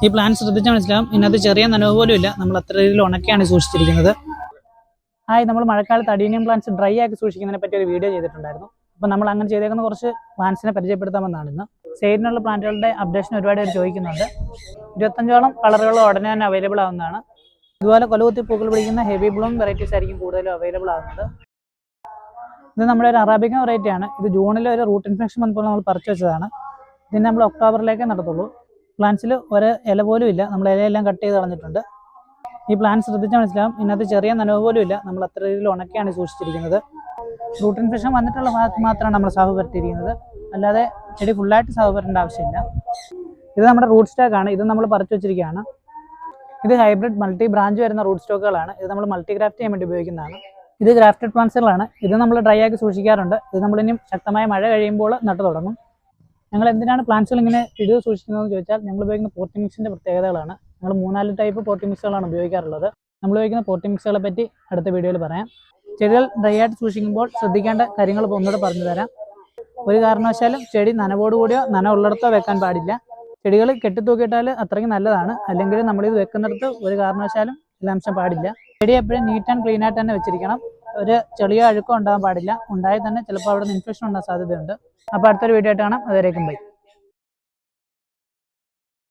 ഈ പ്ലാന്റ് ശ്രദ്ധിച്ചാൽ മനസ്സിലാവും, ഇതിനകത്ത് ചെറിയ നനവ് പോലും ഇല്ല. നമ്മൾ അത്ര രീതിയിൽ ഉണക്കിയാണ് സൂക്ഷിച്ചിരിക്കുന്നത്. നമ്മൾ മഴക്കാലത്ത് അഡീനിയം പ്ലാന്റ്സ് ഡ്രൈ ആക്കി സൂക്ഷിക്കുന്നതിനെ പറ്റി ഒരു വീഡിയോ ചെയ്തിട്ടുണ്ടായിരുന്നു. അപ്പോൾ നമ്മൾ അങ്ങനെ ചെയ്തേക്കുന്ന കുറച്ച് പ്ലാന്റ്സിനെ പരിചയപ്പെടുത്താമെന്നാണ് ഇന്ന്. സെയിലിനുള്ള പ്ലാന്റുകളുടെ അപ്ഡേഷൻ ഒരുപാട് പേര് ചോദിക്കുന്നുണ്ട്. 25ഓളം കളറുകൾ ഉടനെ തന്നെ അവൈലബിൾ ആവുന്നതാണ്. ഇതുപോലെ കൊലകുത്തി പൂക്കൾ പിടിക്കുന്ന ഹെവി ബ്ലൂം വെറൈറ്റീസ് ആയിരിക്കും കൂടുതലും അവൈലബിൾ ആകുന്നത്. ഇത് നമ്മുടെ ഒരു അറാബിക്കൻ വെറൈറ്റിയാണ്. ഇത് ജൂണിൽ ഒരു റൂട്ട് ഇൻഫെക്ഷൻ വന്നപ്പോൾ നമ്മൾ പറിച്ചു വെച്ചതാണ്. ഇതിന് നമ്മൾ ഒക്ടോബറിലേക്കേ നടത്തുള്ളൂ. പ്ലാന്റ്സിൽ ഒരു ഇല പോലും ഇല്ല, നമ്മൾ ഇലയെല്ലാം കട്ട് ചെയ്ത് കളഞ്ഞിട്ടുണ്ട്. ഈ പ്ലാന്റ് ശ്രദ്ധിച്ചാൽ മനസ്സിലാവും, ഇതിനകത്ത് ചെറിയ നനവ് പോലും ഇല്ല. നമ്മൾ അത്ര രീതിയിൽ ഉണക്കിയാണ് സൂക്ഷിച്ചിരിക്കുന്നത്. റൂട്ട് ഇൻഫെക്ഷൻ വന്നിട്ടുള്ള ഭാഗത്ത് മാത്രമാണ് നമ്മൾ സാഹു പരത്തിയിരിക്കുന്നത്, അല്ലാതെ ചെടി ഫുള്ളായിട്ട് സാഹു പരത്തേണ്ട ആവശ്യമില്ല. ഇത് നമ്മുടെ റൂട്ട് സ്റ്റോക്ക് ആണ്. ഇത് നമ്മൾ പറിച്ചു വെച്ചിരിക്കുകയാണ്. ഇത് ഹൈബ്രിഡ് മൾട്ടി ബ്രാഞ്ച് വരുന്ന റൂട്ട് സ്റ്റോക്കുകളാണ്. ഇത് നമ്മൾ മൾട്ടി ഗ്രാഫ്റ്റ് ചെയ്യാൻ വേണ്ടി ഉപയോഗിക്കുന്നതാണ്. ഇത് ഗ്രാഫ്റ്റഡ് പ്ലാന്റ്സുകളാണ്. ഇത് നമ്മൾ ഡ്രൈ ആക്കി സൂക്ഷിക്കാറുണ്ട്. ഇത് നമ്മളിനി ശക്തമായ മഴ കഴിയുമ്പോൾ നട്ടു തുടങ്ങും. ഞങ്ങൾ എന്തിനാണ് പ്ലാന്റ്സുകൾ ഇങ്ങനെ ഇടിവ് സൂക്ഷിക്കുന്നതെന്ന് ചോദിച്ചാൽ, ഞങ്ങൾ ഉപയോഗിക്കുന്ന പോട്ടിംഗ് മിക്സിൻ്റെ പ്രത്യേകതകളാണ്. ഞങ്ങൾ 3-4 ടൈപ്പ് പോട്ടിംഗ് മിക്സുകളാണ് ഉപയോഗിക്കാറുള്ളത്. നമ്മൾ ഉപയോഗിക്കുന്ന പോട്ടിംഗ് മിക്സുകളെ പറ്റി അടുത്ത വീഡിയോയിൽ പറയാം. ചെടികൾ ഡ്രൈ ആയിട്ട് സൂക്ഷിക്കുമ്പോൾ ശ്രദ്ധിക്കേണ്ട കാര്യങ്ങൾ ഒന്നുകൂടെ പറഞ്ഞു തരാം. ഒരു കാരണവശാലും ചെടി നനവോടുകൂടിയോ നനവുള്ളിടത്തോ വെക്കാൻ പാടില്ല. ചെടികൾ കെട്ടിത്തൂക്കിയിട്ടാൽ അത്രയ്ക്ക് നല്ലതാണ്. അല്ലെങ്കിൽ നമ്മളിത് വെക്കുന്നിടത്ത് ഒരു കാരണവശാലും ജലാംശം പാടില്ല. ചെടി എപ്പോഴും നീറ്റ് ആൻഡ് ക്ലീൻ ആയിട്ട് തന്നെ വെച്ചിരിക്കണം. ഒരു ചെളിയോ അഴുക്കോ ഉണ്ടാകാൻ പാടില്ല. ഉണ്ടായാൽ തന്നെ ചിലപ്പോൾ അവിടെ നിന്ന് ഇൻഫെക്ഷൻ ഉണ്ടാകാൻ സാധ്യതയുണ്ട്. അപ്പോൾ അടുത്തൊരു വീഡിയോ ആയിട്ട് കാണാം. അതുവരേക്കും ബൈ.